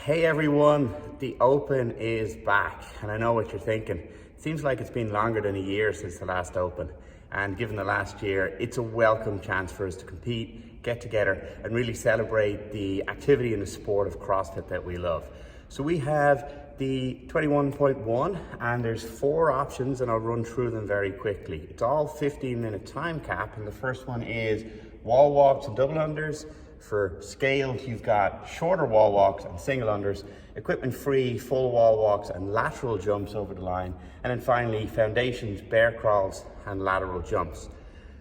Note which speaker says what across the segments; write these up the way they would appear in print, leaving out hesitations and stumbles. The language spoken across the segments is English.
Speaker 1: Hey everyone, the Open is back, and I know what you're thinking. It seems like it's been longer than a year since the last Open, and given the last year, it's a welcome chance for us to compete, get together, and really celebrate the activity and the sport of CrossFit that we love. So we have the 21.1, and there's 4 options, and I'll run through them very quickly. It's all 15-minute time cap, and the first one is wall walks and double unders. For scaled, you've got shorter wall walks and single unders, equipment free, full wall walks and lateral jumps over the line. And then finally, foundations, bear crawls and lateral jumps.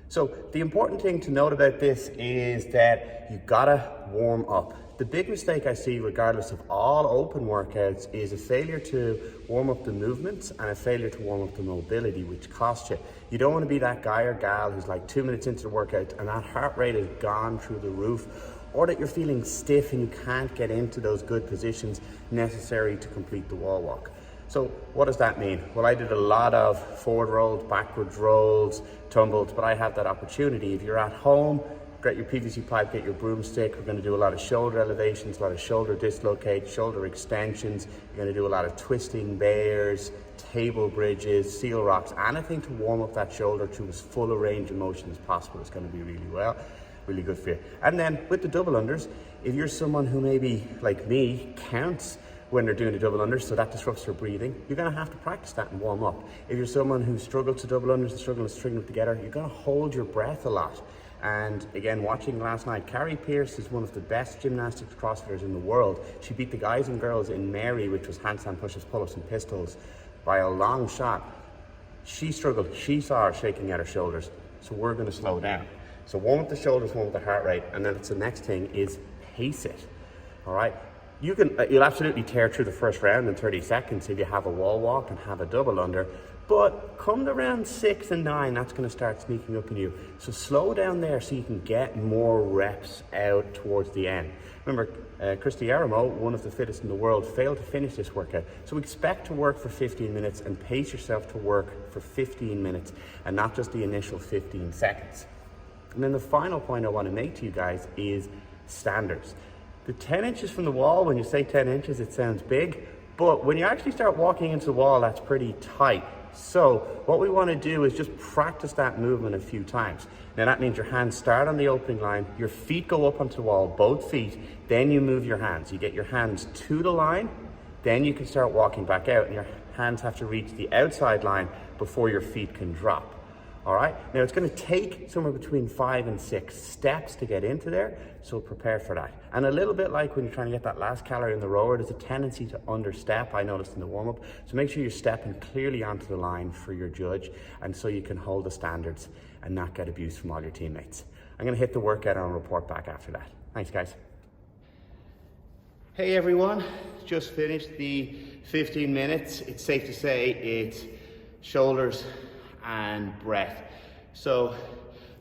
Speaker 1: So the important thing to note about this is that you gotta warm up. The big mistake I see, regardless of all open workouts, is a failure to warm up the movements and a failure to warm up the mobility, which costs you. You don't want to be that guy or gal who's like 2 minutes into the workout and that heart rate has gone through the roof, or that you're feeling stiff and you can't get into those good positions necessary to complete the wall walk. So what does that mean? Well, I did a lot of forward rolls, backwards rolls, tumbles, but I have that opportunity. If you're at home, get your PVC pipe, get your broomstick. We're going to do a lot of shoulder elevations, a lot of shoulder dislocates, shoulder extensions. You're going to do a lot of twisting bears, table bridges, seal rocks, anything to warm up that shoulder to as full a range of motion as possible. It's going to be really good for you. And then with the double unders, if you're someone who maybe, like me, counts when they're doing the double unders, so that disrupts their breathing, you're going to have to practice that and warm up. If you're someone who struggles to double unders and struggles to string them together, you're going to hold your breath a lot. And again, watching last night, Carrie Pierce is one of the best gymnastics CrossFitters in the world. She beat the guys and girls in Mary, which was handstand pushes, pull-ups and pistols, by a long shot. She struggled. She saw her shaking at her shoulders. So we're going to slow down. So warm up the shoulders, warm up the heart rate, and then the next thing is pace it. All right. You'll absolutely tear through the first round in 30 seconds if you have a wall walk and have a double under. But come to round 6 and 9, that's going to start sneaking up on you. So slow down there so you can get more reps out towards the end. Remember, Christy Aramo, one of the fittest in the world, failed to finish this workout. So expect to work for 15 minutes and pace yourself to work for 15 minutes and not just the initial 15 seconds. And then the final point I want to make to you guys is standards. The 10 inches from the wall, when you say 10 inches, it sounds big, but when you actually start walking into the wall, that's pretty tight. So what we want to do is just practice that movement a few times. Now that means your hands start on the opening line, your feet go up onto the wall, both feet, then you move your hands. You get your hands to the line, then you can start walking back out, and your hands have to reach the outside line before your feet can drop. All right, now it's going to take somewhere between 5 and 6 steps to get into there, so prepare for that. And a little bit like when you're trying to get that last calorie in the rower, there's a tendency to understep, I noticed in the warm-up, so make sure you're stepping clearly onto the line for your judge, and so you can hold the standards and not get abuse from all your teammates. I'm going to hit the workout and I'll report back after that. Thanks, guys. Hey everyone, just finished the 15 minutes. It's safe to say it's shoulders and breath. So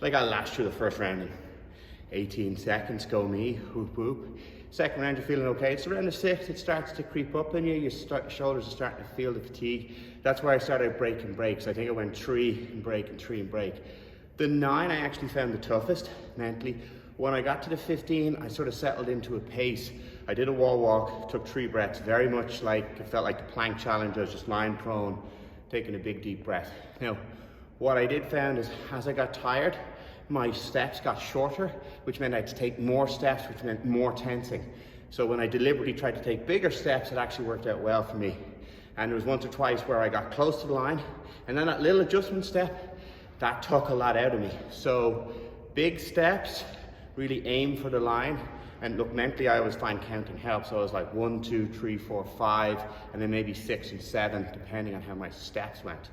Speaker 1: like I lashed through the first round in 18 seconds, go me, whoop whoop. Second round you're feeling okay. It's around the 6th, it starts to creep up on you, your shoulders are starting to feel the fatigue. That's where I started breaking breaks. I think I went 3 and break and 3 and break. The 9 I actually found the toughest mentally. When I got to the 15, I sort of settled into a pace. I did a wall walk, took 3 breaths, very much like, it felt like the plank challenge. I was just lying prone, taking a big deep breath. Now, what I did found is as I got tired, my steps got shorter, which meant I had to take more steps, which meant more tensing. So when I deliberately tried to take bigger steps, it actually worked out well for me. And there was once or twice where I got close to the line, and then that little adjustment step, that took a lot out of me. So big steps, really aim for the line. And look, mentally I always find counting helps. So I was like 1, 2, 3, 4, 5, and then maybe 6 and 7, depending on how my steps went.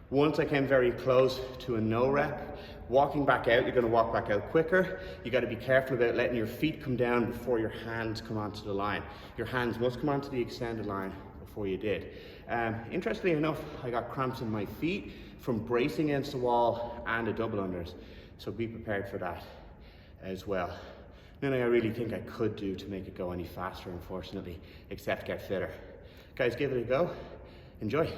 Speaker 1: Once I came very close to a no rep, walking back out, you're going to walk back out quicker. You got to be careful about letting your feet come down before your hands come onto the line. Your hands must come onto the extended line before you did. Interestingly enough, I got cramps in my feet from bracing against the wall and the double unders. So be prepared for that as well. Nothing I really think I could do to make it go any faster, unfortunately, except get fitter. Guys, give it a go. Enjoy.